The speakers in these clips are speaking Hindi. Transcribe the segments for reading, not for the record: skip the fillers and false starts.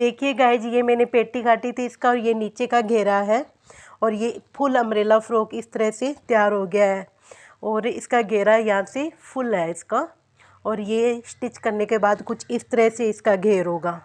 देखिए गाइज, ये मैंने पेटी काटी थी इसका, और ये नीचे का घेरा है, और ये फुल अम्ब्रेला फ्रॉक इस तरह से तैयार हो गया है। और इसका घेरा यहाँ से फुल है इसका, और ये स्टिच करने के बाद कुछ इस तरह से इसका घेर होगा।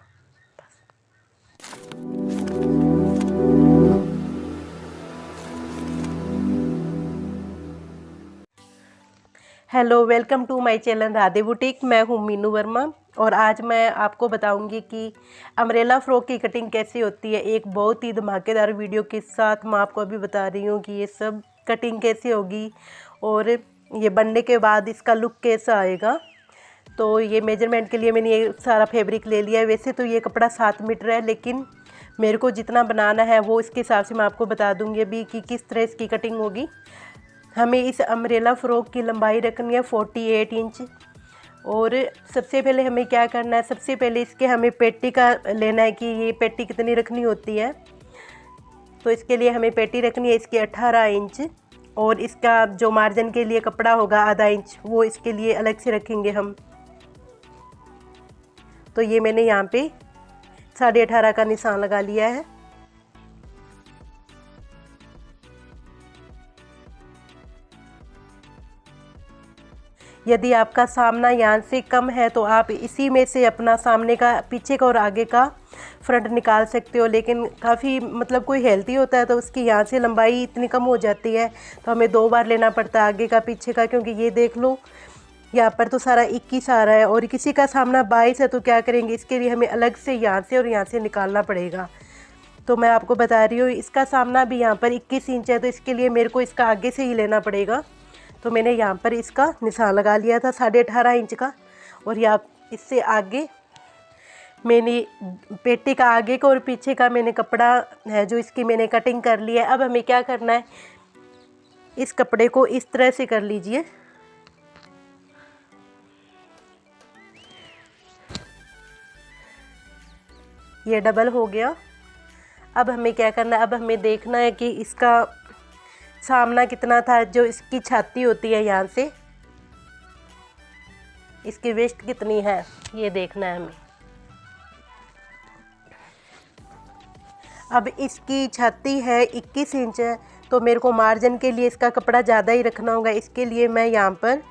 Hello, welcome to my channel Radhe boutique. मैं हूँ मीनू वर्मा, और आज मैं आपको बताऊंगी कि अम्ब्रेला फ्रॉक की कटिंग कैसे होती है। एक बहुत ही धमाकेदार वीडियो के साथ मैं आपको अभी बता रही हूँ कि ये सब कटिंग कैसे होगी और ये बनने के बाद इसका लुक कैसा आएगा। तो ये मेजरमेंट के लिए मैंने ये सारा फैब्रिक ले लिया है। वैसे तो ये कपड़ा 7 मीटर है, लेकिन मेरे को जितना बनाना है वो इसके हिसाब से मैं आपको बता दूँगी अभी कि किस तरह इसकी कटिंग होगी। हमें इस अम्ब्रेला फ्रॉक की लंबाई रखनी है 48 इंच। और सबसे पहले हमें क्या करना है, सबसे पहले इसके हमें पेटी का लेना है कि ये पेटी कितनी रखनी होती है। तो इसके लिए हमें पेटी रखनी है इसकी 18 इंच, और इसका जो मार्जिन के लिए कपड़ा होगा आधा इंच, वो इसके लिए अलग से रखेंगे हम। तो ये मैंने यहाँ पे 18.5 का निशान लगा लिया है। यदि आपका सामना यहाँ से कम है तो आप इसी में से अपना सामने का, पीछे का और आगे का फ्रंट निकाल सकते हो। लेकिन काफ़ी मतलब कोई हेल्दी होता है तो उसकी यहाँ से लंबाई इतनी कम हो जाती है, तो हमें 2 बार लेना पड़ता है आगे का पीछे का। क्योंकि ये देख लो, यहाँ पर तो सारा 21 आ रहा है और किसी का सामना 22 है, तो क्या करेंगे, इसके लिए हमें अलग से यहाँ से और यहाँ से निकालना पड़ेगा। तो मैं आपको बता रही हूँ, इसका सामना भी यहाँ पर 21 इंच है, तो इसके लिए मेरे को इसका आगे से ही लेना पड़ेगा। तो मैंने यहाँ पर इसका निशान लगा लिया था 18.5 इंच का, और यहाँ इससे आगे मैंने पेटी का आगे का और पीछे का मैंने कपड़ा है जो इसकी मैंने कटिंग कर लिया है। अब हमें क्या करना है, इस कपड़े को इस तरह से कर लीजिए। ये डबल हो गया। अब हमें क्या करना है, अब हमें देखना है कि इसका सामना कितना था। जो इसकी छाती होती है यहाँ से, इसकी वेस्ट कितनी है ये देखना है हमें। अब इसकी छाती है 21 इंच है, तो मेरे को मार्जिन के लिए इसका कपड़ा ज़्यादा ही रखना होगा। इसके लिए मैं यहाँ पर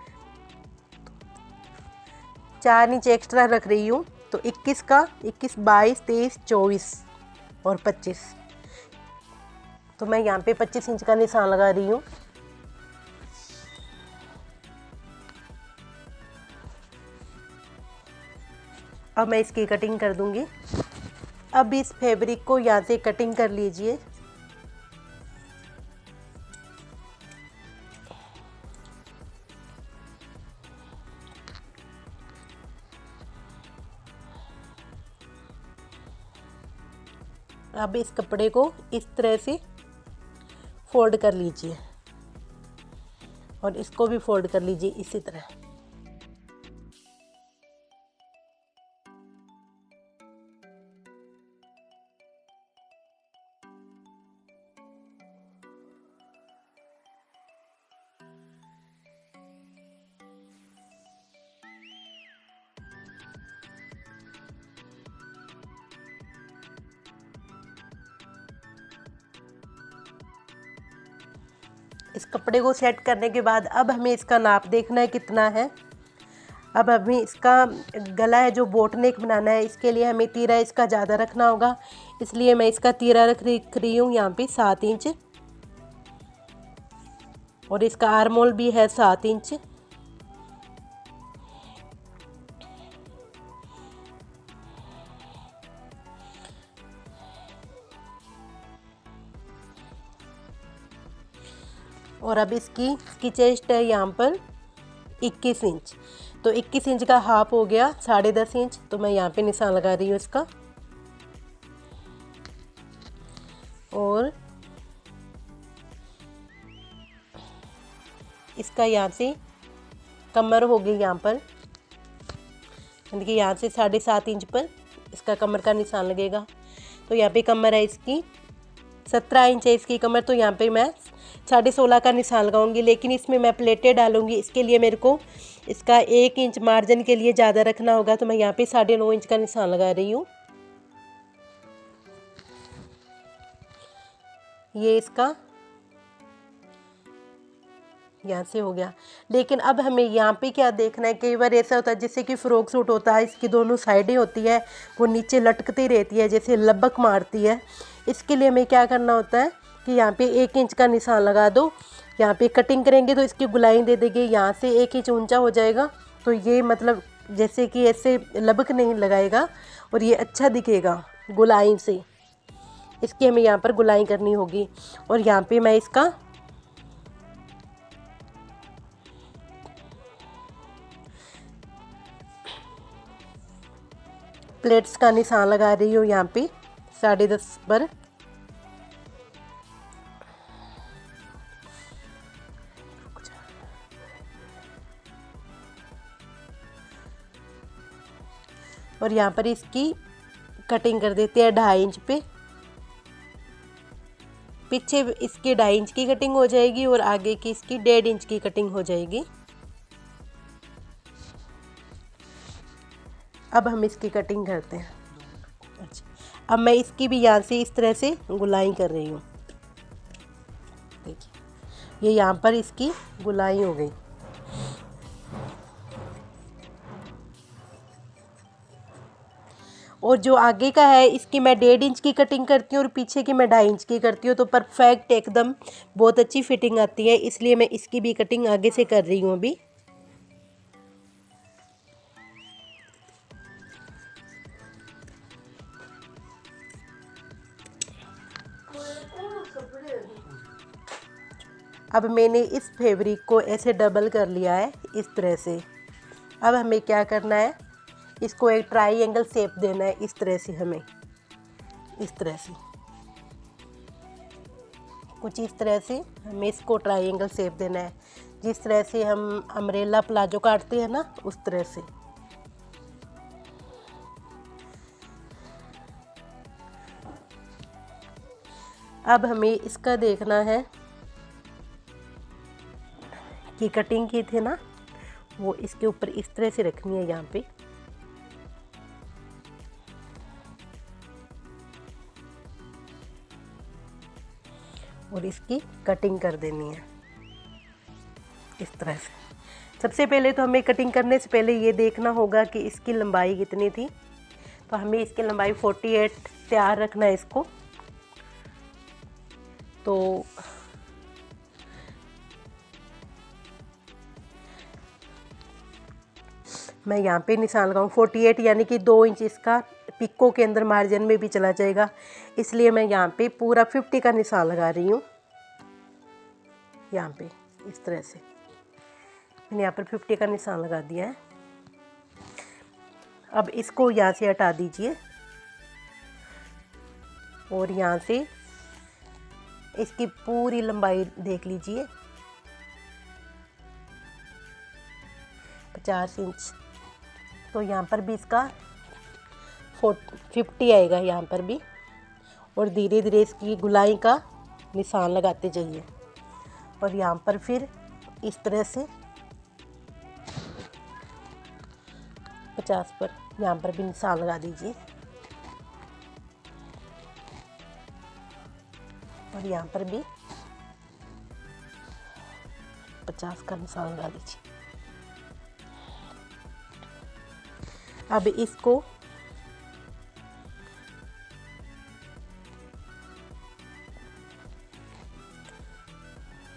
4 इंच एक्स्ट्रा रख रही हूँ। तो 21 का 21, 22, 23, 24 और 25, तो मैं यहाँ पे 25 इंच का निशान लगा रही हूँ। अब मैं इसकी कटिंग कर दूंगी। अब इस फैब्रिक को यहाँ से कटिंग कर लीजिए। अब इस कपड़े को इस तरह से फोल्ड कर लीजिए, और इसको भी फोल्ड कर लीजिए इसी तरह। इस कपड़े को सेट करने के बाद अब हमें इसका नाप देखना है कितना है। अब हमें इसका गला है जो बोट नेक बनाना है, इसके लिए हमें तीरा इसका ज़्यादा रखना होगा। इसलिए मैं इसका तीरा रख रही हूँ यहाँ पे 7 इंच, और इसका आर्मोल भी है 7 इंच। और अब इसकी चेस्ट है यहाँ पर 21 इंच, तो 21 इंच का हाफ हो गया 10.5 इंच। तो मैं यहाँ पे निशान लगा रही हूँ इसका, और इसका यहाँ से कमर हो गई यहाँ पर, यानी कि यहाँ से 7.5 इंच पर इसका कमर का निशान लगेगा। तो यहाँ पे कमर है इसकी 17 इंच है इसकी कमर, तो यहाँ पे मैं 16.5 का निशान लगाऊंगी। लेकिन इसमें मैं प्लेटें डालूंगी, इसके लिए मेरे को इसका 1 इंच मार्जिन के लिए ज़्यादा रखना होगा। तो मैं यहाँ पे 9.5 इंच का निशान लगा रही हूँ। ये इसका यहाँ से हो गया। लेकिन अब हमें यहाँ पे क्या देखना है, कई बार ऐसा होता है जैसे कि फ्रॉक सूट होता है, इसकी दोनों साइडें होती है वो नीचे लटकती रहती है, जैसे लबक मारती है। इसके लिए हमें क्या करना होता है कि यहाँ पे 1 इंच का निशान लगा दो। यहाँ पे कटिंग करेंगे तो इसकी गुलाई दे देंगे, यहाँ से 1 इंच ऊंचा हो जाएगा, तो ये मतलब जैसे कि ऐसे लबक नहीं लगाएगा और ये अच्छा दिखेगा गुलाई से। इसकी हमें यहाँ पर गुलाई करनी होगी। और यहाँ पे मैं इसका प्लेट्स का निशान लगा रही हूँ यहाँ पे 10.5 पर। और यहाँ पर इसकी कटिंग कर देते हैं 2.5 इंच पे। पीछे इसकी 2.5 इंच की कटिंग हो जाएगी और आगे की इसकी 1.5 इंच की कटिंग हो जाएगी। अब हम इसकी कटिंग करते हैं। अच्छा, अब मैं इसकी भी यहाँ से इस तरह से गुलाई कर रही हूँ। देखिए ये यहाँ पर इसकी गुलाई हो गई। और जो आगे का है इसकी मैं 1.5 इंच की कटिंग करती हूँ और पीछे की मैं 2.5 इंच की करती हूँ, तो परफेक्ट एकदम बहुत अच्छी फिटिंग आती है। इसलिए मैं इसकी भी कटिंग आगे से कर रही हूँ अभी। अब मैंने इस फैब्रिक को ऐसे डबल कर लिया है इस तरह से। अब हमें क्या करना है, इसको एक ट्रायंगल शेप देना है। इस तरह से हमें इस तरह से कुछ इस तरह से हमें इसको ट्रायंगल शेप देना है, जिस तरह से हम अम्ब्रेला प्लाजो काटते हैं ना, उस तरह से। अब हमें इसका देखना है कि कटिंग की थी ना, वो इसके ऊपर इस तरह से रखनी है यहाँ पे। और इसकी कटिंग कर देनी है इस तरह से। सबसे पहले तो हमें कटिंग करने से पहले ये देखना होगा कि इसकी लंबाई कितनी थी। तो हमें इसकी लंबाई 48 तैयार रखना है इसको। तो मैं यहाँ पे निशान लगाऊँ 48, यानी कि 2 इंच इसका पिको के अंदर मार्जिन में भी चला जाएगा। इसलिए मैं यहाँ पे पूरा 50 का निशान लगा रही हूँ। यहाँ पे इस तरह से मैंने यहाँ पर 50 का निशान लगा दिया है। अब इसको यहाँ से हटा दीजिए और यहाँ से इसकी पूरी लंबाई देख लीजिए 50 इंच। तो यहाँ पर भी इसका 50 आएगा यहाँ पर भी। और धीरे धीरे इसकी गुलाई का निशान लगाते जाइए। और यहाँ पर फिर इस तरह से 50 पर यहाँ पर भी निशान लगा दीजिए। और यहाँ पर भी 50 का निशान लगा दीजिए। अब इसको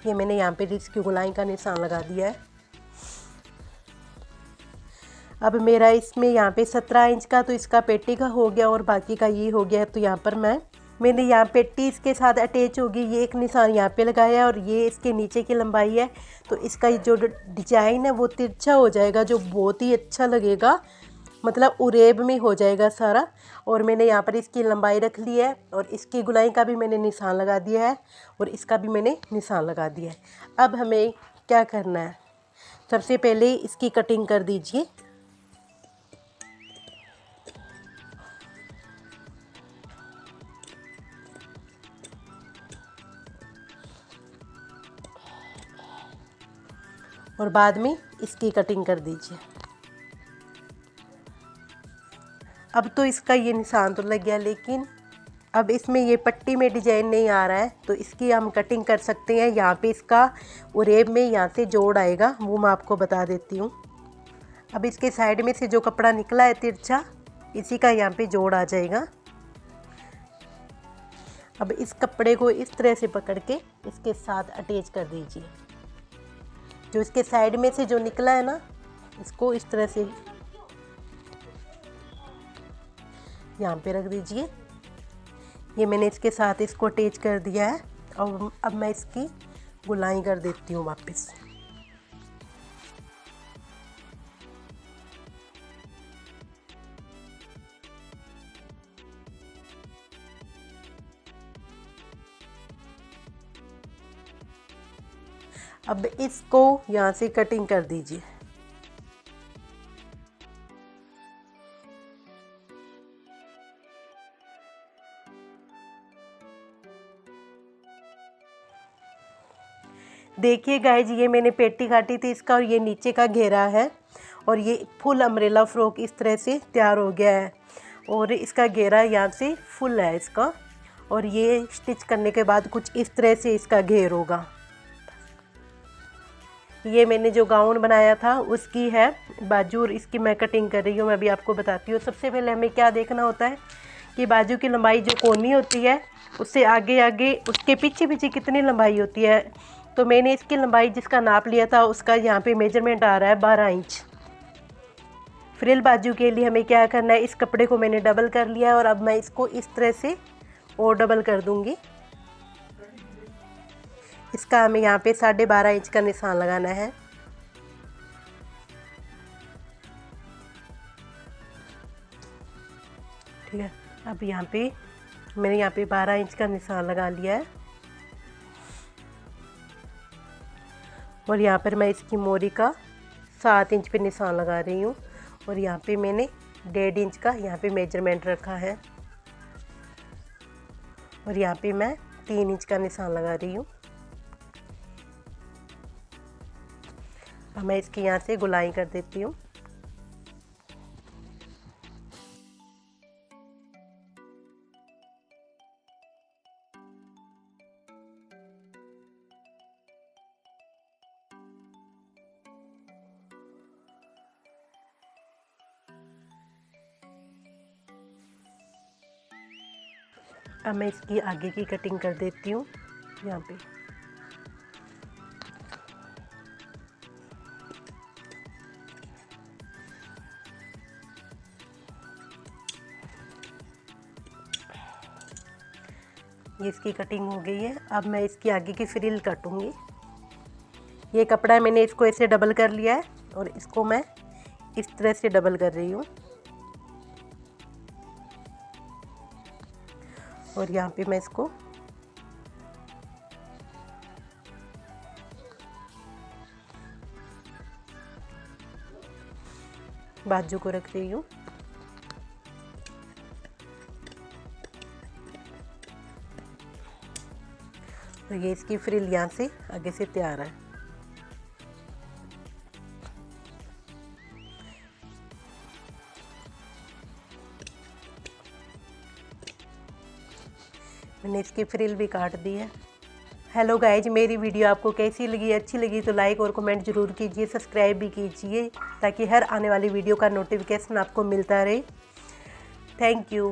ये मैंने यहाँ पे इसकी गुलाई का निशान लगा दिया है। अब मेरा इसमें यहाँ पे 17 इंच का तो इसका पेटी का हो गया और बाकी का ये हो गया है। तो यहाँ पर मैंने यहाँ पेटी इसके साथ अटैच होगी, ये एक निशान यहाँ पे लगाया है और ये इसके नीचे की लंबाई है। तो इसका जो डिजाइन है वो तिरछा हो जाएगा, जो बहुत ही अच्छा लगेगा, मतलब उरेब में हो जाएगा सारा। और मैंने यहाँ पर इसकी लंबाई रख ली है और इसकी गुलाई का भी मैंने निशान लगा दिया है और इसका भी मैंने निशान लगा दिया है। अब हमें क्या करना है, सबसे पहले इसकी कटिंग कर दीजिए। और बाद में इसकी कटिंग कर दीजिए। अब तो इसका ये निशान तो लग गया, लेकिन अब इसमें ये पट्टी में डिजाइन नहीं आ रहा है तो इसकी हम कटिंग कर सकते हैं। यहाँ पे इसका उरेब में यहाँ से जोड़ आएगा, वो मैं आपको बता देती हूँ। अब इसके साइड में से जो कपड़ा निकला है तिरछा, इसी का यहाँ पे जोड़ आ जाएगा। अब इस कपड़े को इस तरह से पकड़ के इसके साथ अटैच कर दीजिए। जो इसके साइड में से जो निकला है ना, इसको इस तरह से यहाँ पे रख दीजिए। ये मैंने इसके साथ इसको अटैच कर दिया है और अब मैं इसकी गुलाई कर देती हूँ वापस। अब इसको यहाँ से कटिंग कर दीजिए। देखिए गाइज, ये मैंने पेटी काटी थी इसका और ये नीचे का घेरा है और ये फुल अम्ब्रेला फ्रॉक इस तरह से तैयार हो गया है। और इसका घेरा यहाँ से फुल है इसका, और ये स्टिच करने के बाद कुछ इस तरह से इसका घेर होगा। ये मैंने जो गाउन बनाया था उसकी है बाजू और इसकी मैं कटिंग कर रही हूँ। मैं अभी आपको बताती हूँ। सबसे पहले हमें क्या देखना होता है कि बाजू की लंबाई जो कोनी होती है उससे आगे आगे उसके पीछे पीछे कितनी लंबाई होती है। तो मैंने इसकी लंबाई जिसका नाप लिया था उसका यहाँ पे मेजरमेंट आ रहा है 12 इंच। फ्रिल बाजू के लिए हमें क्या करना है, इस कपड़े को मैंने डबल कर लिया है और अब मैं इसको इस तरह से और डबल कर दूँगी। इसका हमें यहाँ पे 12.5 इंच का निशान लगाना है। ठीक है, अब यहाँ पे मैंने यहाँ पे 12 इंच का निशान लगा लिया है और यहाँ पर मैं इसकी मोरी का 7 इंच पे निशान लगा रही हूँ और यहाँ पे मैंने 1.5 इंच का यहाँ पे मेजरमेंट रखा है और यहाँ पे मैं 3 इंच का निशान लगा रही हूँ। अब मैं इसकी यहाँ से गुलाई कर देती हूँ। अब मैं इसकी आगे की कटिंग कर देती हूँ यहाँ पे। ये इसकी कटिंग हो गई है। अब मैं इसकी आगे की फ्रिल काटूंगी। ये कपड़ा मैंने इसको ऐसे डबल कर लिया है और इसको मैं इस तरह से डबल कर रही हूँ और यहाँ पे मैं इसको बाजू को रख रही हूँ। तो ये इसकी फ्रिल यहाँ से आगे से तैयार है। मैंने इसकी फ्रिल भी काट दी है। हेलो गाइज, मेरी वीडियो आपको कैसी लगी? अच्छी लगी तो लाइक और कमेंट ज़रूर कीजिए, सब्सक्राइब भी कीजिए ताकि हर आने वाली वीडियो का नोटिफिकेशन आपको मिलता रहे। Thank you.